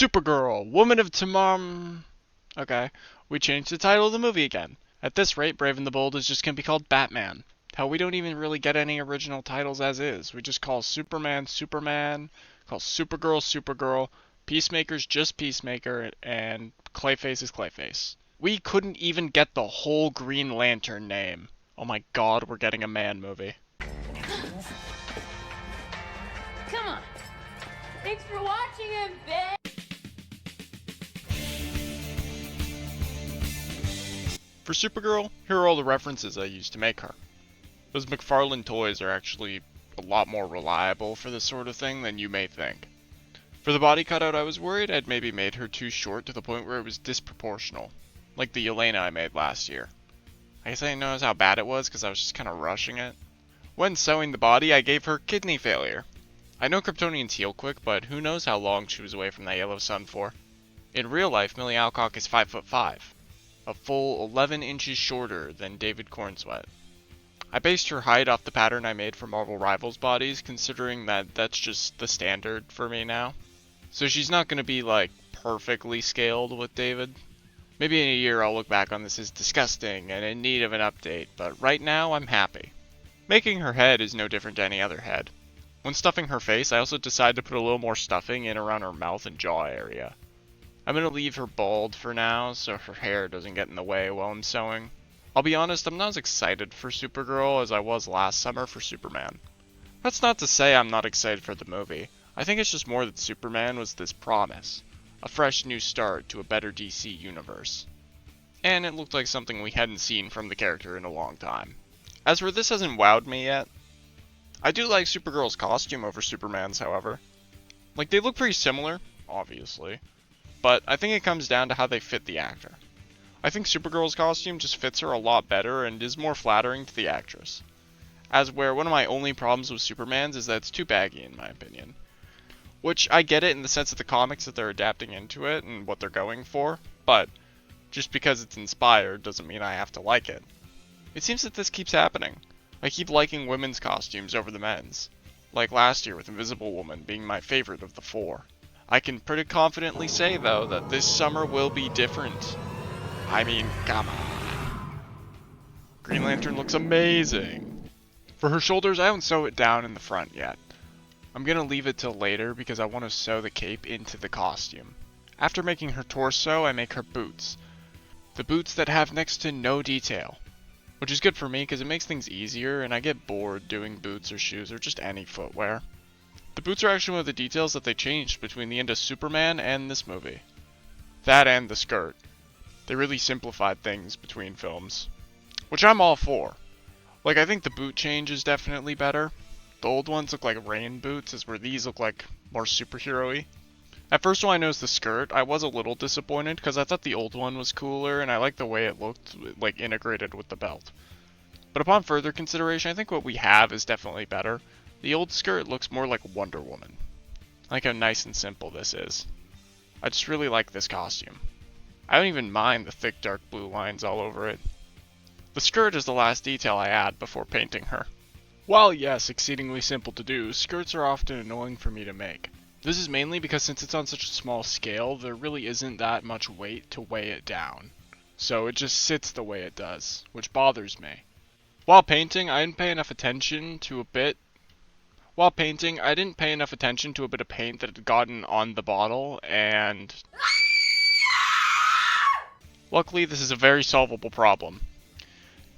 Supergirl, Woman of Tomorrow. Okay, we changed the title of the movie again. At this rate, Brave and the Bold is just gonna be called Batman. Hell, we don't even really get any original titles as is. We just call Superman, Superman, call Supergirl, Supergirl, Peacemaker's just Peacemaker, and Clayface is Clayface. We couldn't even get the whole Green Lantern name. Oh my god, we're getting a man movie. Come on. Thanks for watching him, bitch. For Supergirl, here are all the references I used to make her. Those McFarlane toys are actually a lot more reliable for this sort of thing than you may think. For the body cutout, I was worried I'd maybe made her too short to the point where it was disproportional, like the Elena I made last year. I guess I didn't notice how bad it was because I was just kind of rushing it. When sewing the body, I gave her kidney failure. I know Kryptonians heal quick, but who knows how long she was away from that yellow sun for. In real life, Millie Alcock is 5'5", a full 11 inches shorter than David Cornsweet. I based her height off the pattern I made for Marvel Rivals bodies, considering that that's just the standard for me now. So she's not going to be like perfectly scaled with David. Maybe in a year I'll look back on this as disgusting and in need of an update, but right now I'm happy. Making her head is no different to any other head. When stuffing her face, I also decided to put a little more stuffing in around her mouth and jaw area. I'm going to leave her bald for now, so her hair doesn't get in the way while I'm sewing. I'll be honest, I'm not as excited for Supergirl as I was last summer for Superman. That's not to say I'm not excited for the movie. I think it's just more that Superman was this promise. A fresh new start to a better DC universe. And it looked like something we hadn't seen from the character in a long time. As for this hasn't wowed me yet. I do like Supergirl's costume over Superman's, however. Like, they look pretty similar, obviously. But I think it comes down to how they fit the actor. I think Supergirl's costume just fits her a lot better and is more flattering to the actress. As where one of my only problems with Superman's is that it's too baggy in my opinion. Which, I get it in the sense of the comics that they're adapting into it and what they're going for, but just because it's inspired doesn't mean I have to like it. It seems that this keeps happening. I keep liking women's costumes over the men's. Like last year with Invisible Woman being my favorite of the four. I can pretty confidently say though that this summer will be different. I mean, come on. Green Lantern looks amazing. For her shoulders, I haven't sewn it down in the front yet. I'm gonna leave it till later because I want to sew the cape into the costume. After making her torso, I make her boots. The boots that have next to no detail. Which is good for me because it makes things easier and I get bored doing boots or shoes or just any footwear. The boots are actually one of the details that they changed between the end of Superman and this movie. That and the skirt. They really simplified things between films. Which I'm all for. Like, I think the boot change is definitely better. The old ones look like rain boots, as where these look like more superhero-y. At first when I noticed the skirt, I was a little disappointed because I thought the old one was cooler and I liked the way it looked, like, integrated with the belt. But upon further consideration, I think what we have is definitely better. The old skirt looks more like Wonder Woman. I like how nice and simple this is. I just really like this costume. I don't even mind the thick dark blue lines all over it. The skirt is the last detail I add before painting her. While yes, exceedingly simple to do, skirts are often annoying for me to make. This is mainly because since it's on such a small scale, there really isn't that much weight to weigh it down. So it just sits the way it does, which bothers me. While painting, I didn't pay enough attention to a bit of paint that had gotten on the bottle, and luckily this is a very solvable problem.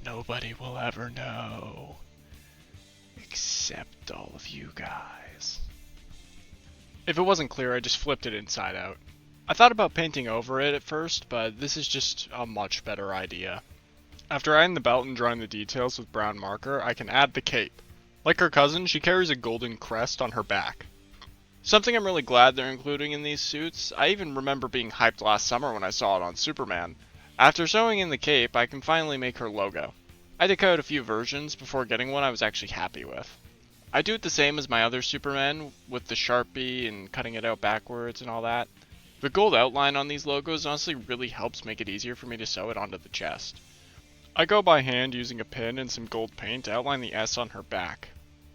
Nobody will ever know. Except all of you guys. If it wasn't clear, I just flipped it inside out. I thought about painting over it at first, but this is just a much better idea. After adding the belt and drawing the details with brown marker, I can add the cape. Like her cousin, she carries a golden crest on her back. Something I'm really glad they're including in these suits. I even remember being hyped last summer when I saw it on Superman. After sewing in the cape, I can finally make her logo. I did cut a few versions before getting one I was actually happy with. I do it the same as my other Superman, with the Sharpie and cutting it out backwards and all that. The gold outline on these logos honestly really helps make it easier for me to sew it onto the chest. I go by hand using a pin and some gold paint to outline the S on her back,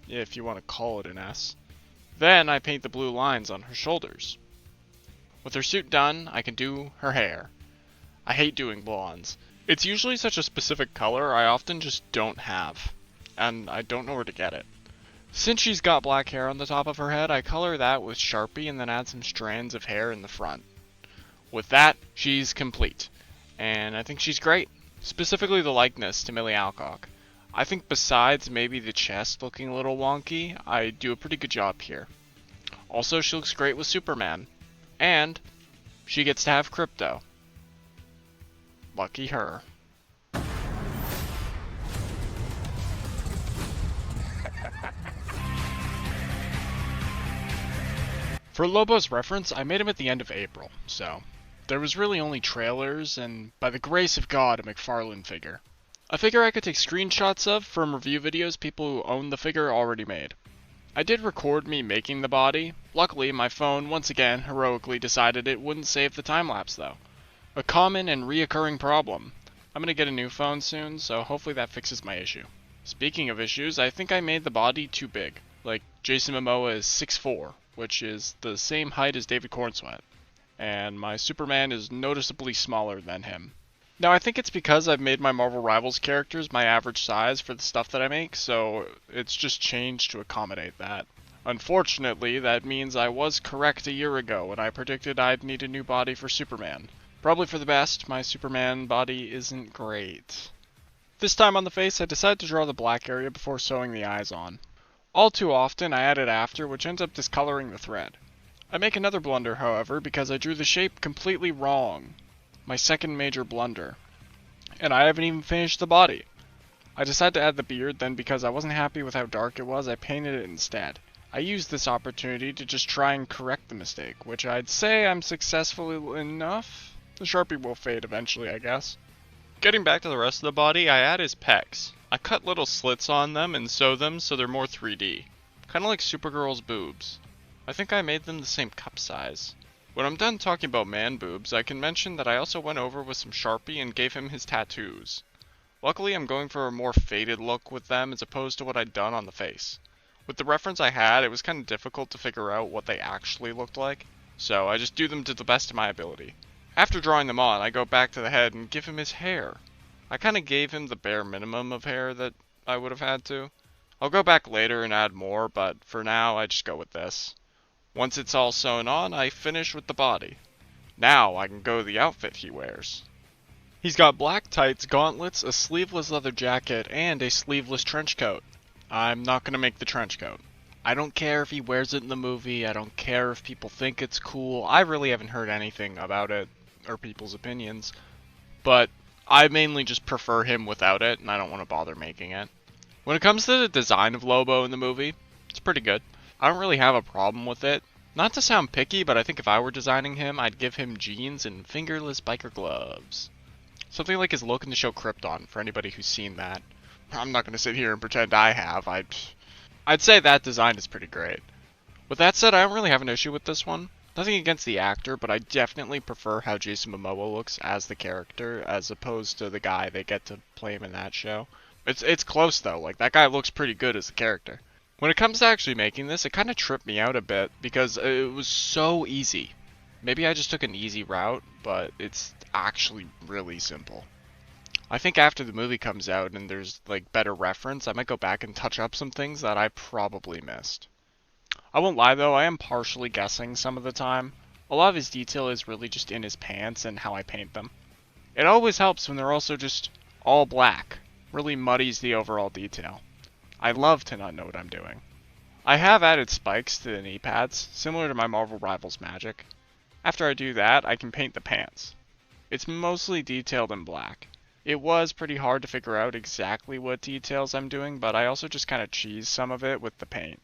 if you want to call it an S. Then I paint the blue lines on her shoulders. With her suit done, I can do her hair. I hate doing blondes. It's usually such a specific color I often just don't have, and I don't know where to get it. Since she's got black hair on the top of her head, I color that with Sharpie and then add some strands of hair in the front. With that, she's complete, and I think she's great, specifically the likeness to Millie Alcock. I think besides maybe the chest looking a little wonky, I do a pretty good job here. Also, she looks great with Superman, and she gets to have crypto. Lucky her. For Lobo's reference, I made him at the end of April, so there was really only trailers and, by the grace of God, a McFarlane figure. A figure I could take screenshots of from review videos people who own the figure already made. I did record me making the body. Luckily, my phone once again heroically decided it wouldn't save the time-lapse though. A common and reoccurring problem. I'm gonna get a new phone soon, so hopefully that fixes my issue. Speaking of issues, I think I made the body too big. Like, Jason Momoa is 6'4", which is the same height as David Cornsweet, and my Superman is noticeably smaller than him. Now, I think it's because I've made my Marvel Rivals characters my average size for the stuff that I make, so it's just changed to accommodate that. Unfortunately, that means I was correct a year ago when I predicted I'd need a new body for Superman. Probably for the best, my Superman body isn't great. This time on the face, I decided to draw the black area before sewing the eyes on. All too often, I add it after, which ends up discoloring the thread. I make another blunder, however, because I drew the shape completely wrong. My second major blunder. And I haven't even finished the body. I decided to add the beard, then because I wasn't happy with how dark it was, I painted it instead. I used this opportunity to just try and correct the mistake, which I'd say I'm successful enough. The Sharpie will fade eventually, I guess. Getting back to the rest of the body, I add his pecs. I cut little slits on them and sew them so they're more 3D. Kinda like Supergirl's boobs. I think I made them the same cup size. When I'm done talking about man boobs, I can mention that I also went over with some Sharpie and gave him his tattoos. Luckily, I'm going for a more faded look with them as opposed to what I'd done on the face. With the reference I had, it was kinda difficult to figure out what they actually looked like, so I just do them to the best of my ability. After drawing them on, I go back to the head and give him his hair. I kinda gave him the bare minimum of hair that I would have had to. I'll go back later and add more, but for now, I just go with this. Once it's all sewn on, I finish with the body. Now I can go to the outfit he wears. He's got black tights, gauntlets, a sleeveless leather jacket, and a sleeveless trench coat. I'm not gonna make the trench coat. I don't care if he wears it in the movie, I don't care if people think it's cool, I really haven't heard anything about it, or people's opinions, but I mainly just prefer him without it, and I don't want to bother making it. When it comes to the design of Lobo in the movie, it's pretty good. I don't really have a problem with it. Not to sound picky, but I think if I were designing him, I'd give him jeans and fingerless biker gloves. Something like his look in the show Krypton, for anybody who's seen that. I'm not going to sit here and pretend I have. I'd say that design is pretty great. With that said, I don't really have an issue with this one. Nothing against the actor, but I definitely prefer how Jason Momoa looks as the character, as opposed to the guy they get to play him in that show. It's close though, like that guy looks pretty good as the character. When it comes to actually making this, it kind of tripped me out a bit, because it was so easy. Maybe I just took an easy route, but it's actually really simple. I think after the movie comes out and there's like better reference, I might go back and touch up some things that I probably missed. I won't lie though, I am partially guessing some of the time. A lot of his detail is really just in his pants and how I paint them. It always helps when they're also just all black. Really muddies the overall detail. I love to not know what I'm doing. I have added spikes to the knee pads, similar to my Marvel Rivals magic. After I do that, I can paint the pants. It's mostly detailed in black. It was pretty hard to figure out exactly what details I'm doing, but I also just kind of cheese some of it with the paint.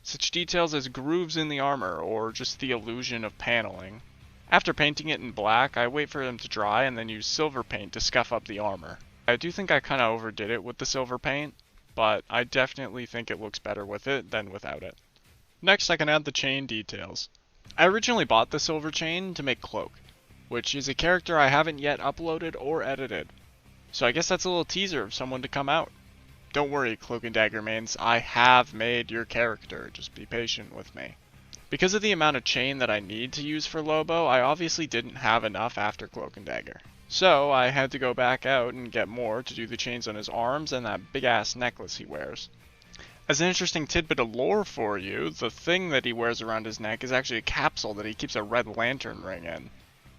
Such details as grooves in the armor, or just the illusion of paneling. After painting it in black, I wait for them to dry and then use silver paint to scuff up the armor. I do think I kind of overdid it with the silver paint, but I definitely think it looks better with it than without it. Next, I can add the chain details. I originally bought the silver chain to make Cloak, which is a character I haven't yet uploaded or edited. So I guess that's a little teaser of someone to come out. Don't worry, Cloak and Dagger mains, I have made your character, just be patient with me. Because of the amount of chain that I need to use for Lobo, I obviously didn't have enough after Cloak and Dagger. So I had to go back out and get more to do the chains on his arms and that big ass necklace he wears. As an interesting tidbit of lore for you, the thing that he wears around his neck is actually a capsule that he keeps a red lantern ring in.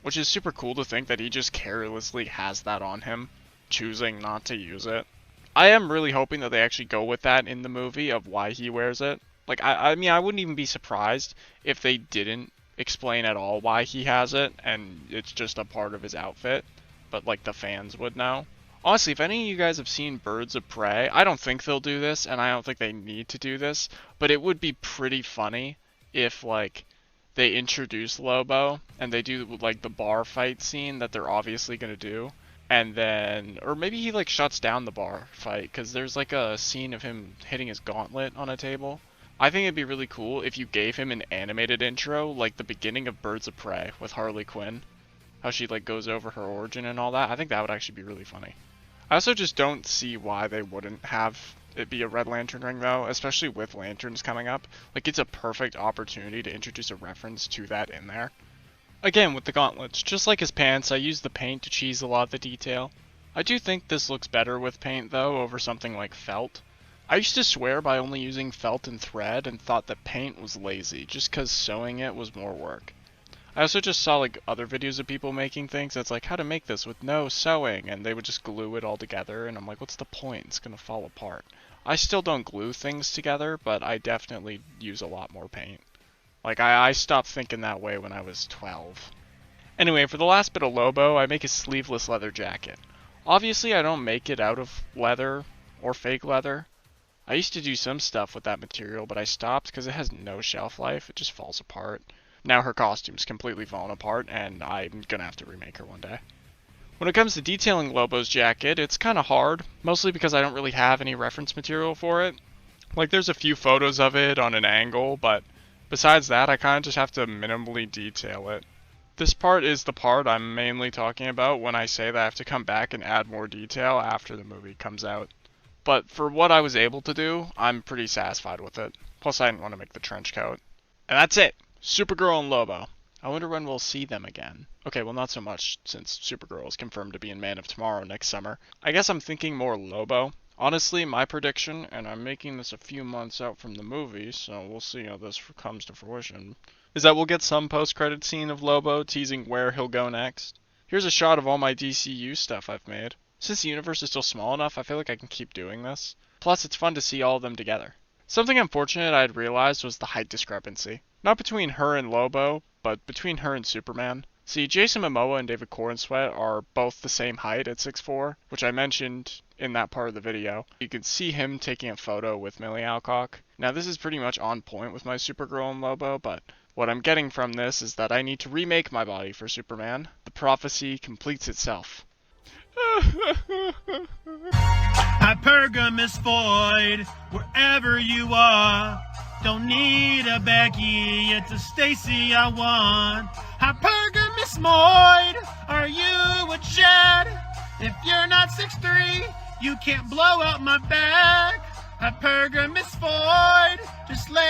Which is super cool to think that he just carelessly has that on him, choosing not to use it. I am really hoping that they actually go with that in the movie of why he wears it. Like, I mean, I wouldn't even be surprised if they didn't explain at all why he has it, and it's just a part of his outfit. But, like, the fans would know. Honestly, if any of you guys have seen Birds of Prey, I don't think they'll do this, and I don't think they need to do this, but it would be pretty funny if, like, they introduce Lobo, and they do, like, the bar fight scene that they're obviously gonna do, and then, or maybe he, like, shuts down the bar fight, because there's, like, a scene of him hitting his gauntlet on a table. I think it'd be really cool if you gave him an animated intro, like the beginning of Birds of Prey with Harley Quinn. How she, like, goes over her origin and all that. I think that would actually be really funny. I also just don't see why they wouldn't have it be a red lantern ring, though, especially with lanterns coming up. Like, it's a perfect opportunity to introduce a reference to that in there. Again, with the gauntlets, just like his pants, I use the paint to cheese a lot of the detail. I do think this looks better with paint, though, over something like felt. I used to swear by only using felt and thread and thought that paint was lazy, just cause sewing it was more work. I also just saw, like, other videos of people making things that's like, how to make this with no sewing, and they would just glue it all together, and I'm like, what's the point? It's gonna fall apart. I still don't glue things together, but I definitely use a lot more paint. Like, I stopped thinking that way when I was 12. Anyway, for the last bit of Lobo, I make a sleeveless leather jacket. Obviously, I don't make it out of leather, or fake leather. I used to do some stuff with that material, but I stopped because it has no shelf life, it just falls apart. Now her costume's completely fallen apart, and I'm gonna have to remake her one day. When it comes to detailing Lobo's jacket, it's kinda hard, mostly because I don't really have any reference material for it. Like, there's a few photos of it on an angle, but besides that, I kinda just have to minimally detail it. This part is the part I'm mainly talking about when I say that I have to come back and add more detail after the movie comes out. But for what I was able to do, I'm pretty satisfied with it. Plus, I didn't want to make the trench coat. And that's it! Supergirl and Lobo. I wonder when we'll see them again. Okay, well, not so much, since Supergirl is confirmed to be in Man of Tomorrow next summer. I guess I'm thinking more Lobo. Honestly, my prediction, and I'm making this a few months out from the movie, so we'll see how this comes to fruition, is that we'll get some post-credit scene of Lobo teasing where he'll go next. Here's a shot of all my DCU stuff I've made. Since the universe is still small enough, I feel like I can keep doing this. Plus, it's fun to see all of them together. Something unfortunate I had realized was the height discrepancy. Not between her and Lobo, but between her and Superman. See, Jason Momoa and David Corenswet are both the same height at 6'4", which I mentioned in that part of the video. You can see him taking a photo with Millie Alcock. Now, this is pretty much on point with my Supergirl and Lobo, but what I'm getting from this is that I need to remake my body for Superman. The prophecy completes itself. Hypergamous void, wherever you are. Don't need a Becky, it's a Stacy I want. Hypergamous void, are you a Chad? If you're not 6'3", you can't blow out my back. Hypergamous void, just lay